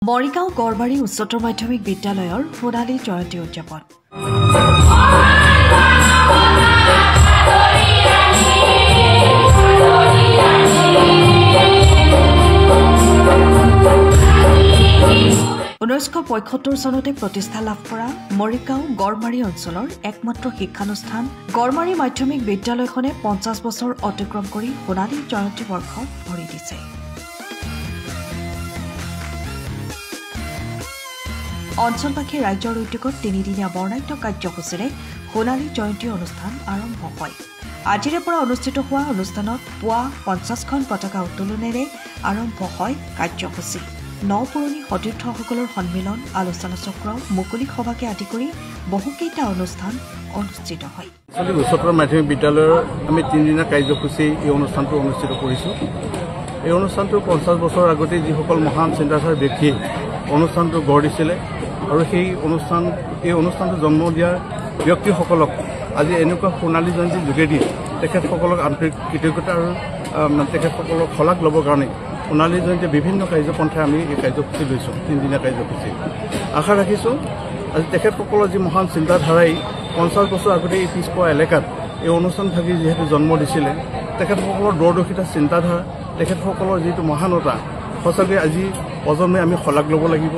মৰিগাঁও গড়বাৰী উচ্চতৰ মাধ্যমিক বিদ্যালয়ৰ সোণালী জয়ন্তী উদযাপন। চনতে প্ৰতিষ্ঠা লাভ কৰা মৰিগাঁও গড়মাৰী অঞ্চলৰ একমাত্ৰ শিক্ষানুষ্ঠান গড়মাৰী মাধ্যমিক বিদ্যালয়খনে 50 বছৰ অতিক্ৰম কৰি সোণালী জয়ন্তী বৰ্ষত ভৰি দিছে। অঞ্চলবাসী ৰাজ্যৰ উদ্যোগত 3 দিনীয়া বৰ্ণাঢ্য কাৰ্যসূচীৰে সোণালী জয়ন্তী অনুষ্ঠান আৰম্ভ হয়। আজিৰে পৰা অনুষ্ঠিত হোৱা অনুষ্ঠানত পুৱা 50খন পতাকা উত্তোলনেৰে আৰম্ভ হয় কাৰ্যসূচী। নপুৰণি সতীৰ্থসকলৰ সন্মিলন, আলোচনা চক্ৰ, মুকলি সভাকে আদি কৰি বহুকেইটা অনুষ্ঠান অনুষ্ঠিত হয়। উচ্চতৰ মাধ্যমিক বিদ্যালয়ৰ আমি 3 দিনীয়া কাৰ্যসূচী এই অনুষ্ঠানটো অনুষ্ঠিত কৰিছোঁ। এই অনুষ্ঠানটো 50 বছৰ আগতে যিসকল মহান চিন্তাধাৰ ব্যক্তিয়ে অনুষ্ঠানটো গঢ় দিছিলে আৰু সেই অনুষ্ঠানটো জন্ম দিয়াৰ ব্যক্তিসকলক আজি এনেকুৱা সোণালী জয়ন্তীৰ যোগেদি তেখেতসকলক আন্তৰিক কৃতজ্ঞতা আৰু তেখেতসকলক শলাগ ল'বৰ কাৰণে সোণালী জয়ন্তীৰ বিভিন্ন কাৰ্যপন্থাই আমি এই কাৰ্যসূচী লৈছোঁ। 3 দিনীয়া কাৰ্যসূচী আশা ৰাখিছোঁ আজি তেখেতসকলৰ যি মহান চিন্তাধাৰাই 50 বছৰ আগতে এই পিছপৰা এলেকাত এই অনুষ্ঠানভাগি যিহেতু জন্ম দিছিলে, তেখেতসকলৰ দূৰদৰ্শিতা চিন্তাধাৰা, তেখেতসকলৰ যিটো মহানতা সঁচাকৈ আজি প্ৰজন্মই আমি শলাগ ল'ব লাগিব।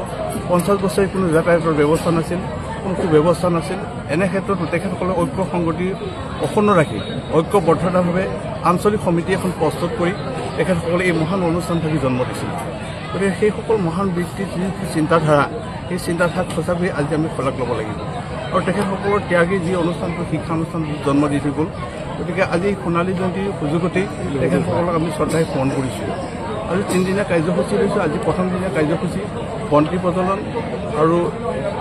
50 বছৰে কোনো যাতায়াতৰ ব্যৱস্থা নাছিল, কোনো সুব্যৱস্থা নাছিল। এনে ক্ষেত্ৰতো তেখেতসকলে ঐক্য সংগতি অক্ষুণ্ণ ৰাখি ঐক্যবদ্ধতাভাৱে আঞ্চলিক সমিতি এখন প্ৰস্তুত কৰি তেখেতসকলে এই মহান অনুষ্ঠানভাগি জন্ম দিছিল। গতিকে সেইসকল মহান ব্যক্তিৰ যি চিন্তাধাৰা, সেই চিন্তাধাৰাক সঁচাকৈ আজি আমি শলাগ ল'ব লাগিব আৰু তেখেতসকলৰ ত্যাগী যি অনুষ্ঠানটো শিক্ষানুষ্ঠান জন্ম দি থৈ গ'ল। গতিকে আজি সোণালী জয়ন্তীৰ সুযোগতেই তেখেতসকলক আমি শ্ৰদ্ধাৰে স্মৰণ কৰিছোঁ। আজি 3 দিনীয়া কাৰ্যসূচী লৈছোঁ। আজি প্ৰথম দিনীয়া কাৰ্যসূচী বন্তি প্ৰজ্বলন আৰু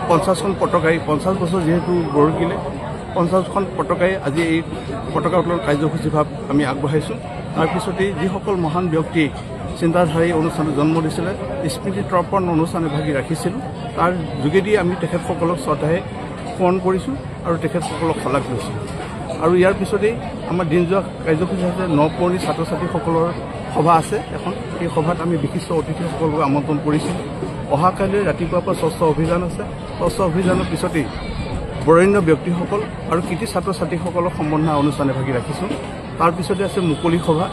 50খন পতাকাই 50 বছৰ যিহেতু গঢ়িলে 50খন পতাকাই আজি এই পতাকা উত্তোলন কাৰ্যসূচী ভাৱ আমি আগবঢ়াইছোঁ। তাৰপিছতেই যিসকল মহান ব্যক্তিয়ে চিন্তাধাৰী অনুষ্ঠানটো জন্ম দিছিলে, স্মৃতি তৰ্পণ অনুষ্ঠান ভাগি ৰাখিছিলোঁ, তাৰ যোগেদি আমি তেখেতসকলক শ্ৰদ্ধাৰে স্মৰণ কৰিছোঁ আৰু তেখেতসকলক শলাগ লৈছোঁ। আৰু ইয়াৰ পিছতেই আমাৰ দিন যোৱা কাৰ্যসূচী আছে নপুৰণি ছাত্ৰ ছাত্ৰীসকলৰ সভা আছে এখন। সেই সভাত আমি বিশিষ্ট অতিথিসকলক আমন্ত্ৰণ কৰিছোঁ। অহাকাইলৈ ৰাতিপুৱাৰ পৰা স্বচ্ছ অভিযান আছে। স্বচ্ছ অভিযানৰ পিছতেই বৰেণ্য ব্যক্তিসকল আৰু কৃতি ছাত্ৰ ছাত্ৰীসকলক সম্বৰ্ধনা অনুষ্ঠানে ভাগি ৰাখিছোঁ। তাৰপিছতে আছে মুকলি সভা,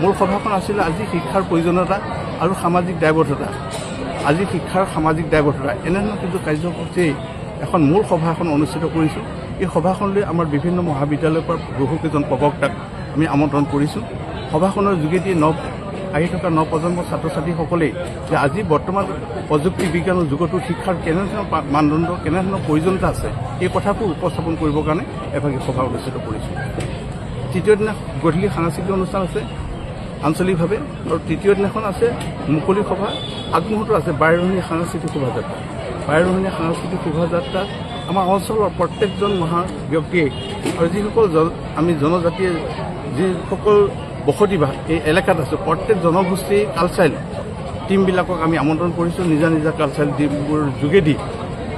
মূল সভাখন আছিলে আজি শিক্ষাৰ প্ৰয়োজনীয়তা আৰু সামাজিক দায়বদ্ধতা। আজি শিক্ষাৰ সামাজিক দায়বদ্ধতা এনেধৰণৰ কিছু কাৰ্যসূচী এখন মূল সভা এখন অনুষ্ঠিত কৰিছোঁ। এই সভাখনলৈ আমাৰ বিভিন্ন মহাবিদ্যালয়ৰ পৰা বহুকেইজন প্ৰবক্তাক আমি আমন্ত্ৰণ কৰিছোঁ। সভাখনৰ যোগেদি আহি থকা নৱপ্ৰজন্মৰ ছাত্ৰ ছাত্ৰীসকলে যে আজি বৰ্তমান প্ৰযুক্তি বিজ্ঞানৰ যুগতো শিক্ষাৰ কেনেধৰণৰ মানদণ্ড, কেনেধৰণৰ প্ৰয়োজনীয়তা আছে, এই কথাবোৰ উপস্থাপন কৰিবৰ কাৰণে এভাগী সভা অনুষ্ঠিত কৰিছোঁ। তৃতীয় দিনা গধূলি সাংস্কৃতিক অনুষ্ঠান আছে আঞ্চলিকভাৱে, আৰু তৃতীয় দিনাখন আছে মুকলি সভা। আগমুহূৰ্তত আছে বাৰেৰহণীয়া সাংস্কৃতিক শোভাযাত্ৰা। বাৰেৰহণীয়া সাংস্কৃতিক শোভাযাত্ৰা আমাৰ অঞ্চলৰ প্ৰত্যেকজন মহান ব্যক্তিয়ে আৰু যিসকল আমি জনজাতিয়ে যিসকল বসতিবাস এই এলেকাত আছে, প্ৰত্যেক জনগোষ্ঠীৰ কালচাৰেল টীমবিলাকক আমি আমন্ত্ৰণ কৰিছোঁ। নিজা নিজা কালচাৰেল টীমবোৰ যোগেদি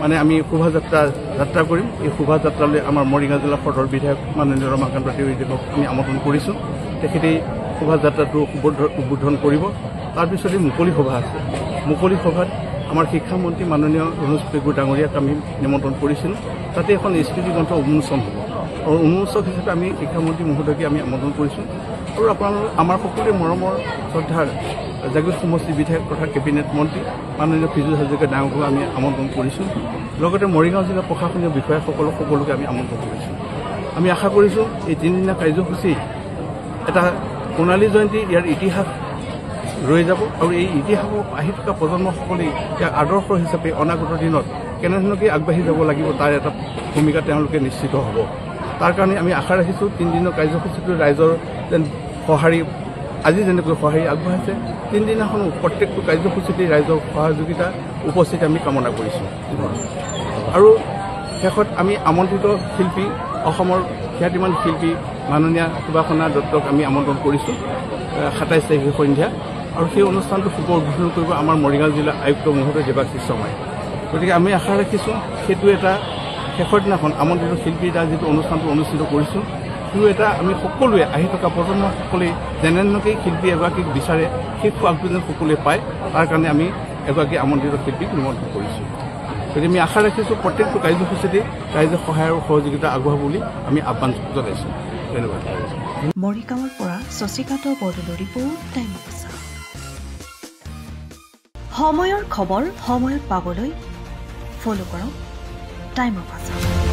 মানে আমি যাত্ৰা কৰিম। এই শোভাযাত্ৰালৈ আমাৰ মৰিগাঁও জিলা সদৰ বিধায়ক মাননীয় ৰমাকান্ত দেৱক আমি আমন্ত্ৰণ কৰিছোঁ। তেখেতেই শোভাযাত্ৰাটো উদ্বোধন কৰিব। তাৰপিছতে মুকলি সভা আছে। মুকলি সভাত আমাৰ শিক্ষামন্ত্ৰী মাননীয় ৰণোজ পেগু ডাঙৰীয়াক আমি নিমন্ত্ৰণ কৰিছিলোঁ। তাতে এখন স্মৃতি গ্ৰন্থ উন্মোচন হ'ব আৰু উন্মোচক হিচাপে আমি শিক্ষামন্ত্ৰী মহোদয়কে আমি আমন্ত্ৰণ কৰিছোঁ। আৰু আপোনালোক আমাৰ সকলোৰে মৰমৰ শ্ৰদ্ধাৰ জাগিৰোড সমষ্টি বিধায়ক তথা কেবিনেট মন্ত্ৰী মাননীয় ফিজু হাজৰিকা ডাঙৰীয়াক আমি আমন্ত্ৰণ কৰিছোঁ। লগতে মৰিগাঁও জিলা প্ৰশাসনীয় বিষয়াসকলক সকলোকে আমি আমন্ত্ৰণ কৰিছোঁ। আমি আশা কৰিছোঁ এই 3 দিনীয়া কাৰ্যসূচী এটা সোণালী জয়ন্তী ইয়াৰ ইতিহাস ৰৈ যাব আৰু এই ইতিহাসক আহি থকা প্ৰজন্মসকলে ইয়াক আদৰ্শ হিচাপে অনাগত দিনত কেনেধৰণকৈ আগবাঢ়ি যাব লাগিব তাৰ এটা ভূমিকা তেওঁলোকে নিশ্চিত হ'ব। তাৰ কাৰণে আমি আশা ৰাখিছোঁ 3 দিনৰ কাৰ্যসূচীটো ৰাইজৰ যেন সঁহাৰি, আজি যেনেকৈ সঁহাৰি আগবঢ়াইছে 3 দিনাখন প্ৰত্যেকটো কাৰ্যসূচীতে ৰাইজৰ সহযোগিতা উপস্থিতি আমি কামনা কৰিছোঁ। আৰু শেষত আমি আমন্ত্ৰিত শিল্পী, অসমৰ খ্যাতিমান শিল্পী মাননীয়া সুভাষণা দত্তক আমি আমন্ত্ৰণ কৰিছোঁ 27 তাৰিখে সন্ধ্যা। আৰু সেই অনুষ্ঠানটো শুভ উদ্বোধন কৰিব আমাৰ মৰিগাঁও জিলা আয়ুক্ত মহোদয় দেৱাশিষ শৰ্মাই। গতিকে আমি আশা ৰাখিছোঁ সেইটো এটা শেষৰ দিনাখন আমন্ত্ৰিত শিল্পীৰ দ্বাৰা যিটো অনুষ্ঠানটো অনুষ্ঠিত কৰিছোঁ, সেইটো এটা আমি সকলোৱে আহি থকা প্ৰজন্মসকলে যেনেধৰণেই শিল্পী এগৰাকীক বিচাৰে সেই সোৱাগটো যেন সকলোৱে পায়, তাৰ কাৰণে আমি এগৰাকী আমন্ত্ৰিত শিল্পীক নিমন্ত্ৰণ কৰিছোঁ। গতিকে আমি আশা ৰাখিছোঁ প্ৰত্যেকটো কাৰ্যসূচীতে ৰাইজে সহায় আৰু সহযোগিতা আগবঢ়াব বুলি আমি আহ্বান জনাইছোঁ। ধন্যবাদ। মৰিগাঁৱৰ পৰা শশীকান্ত বৰদলৈৰ ৰিপৰ্ট, টাইম অফ আছাম। সময়ৰ খবৰ সময়ত পাবলৈ ফ'ল' কৰক টাইম অফ আছাম।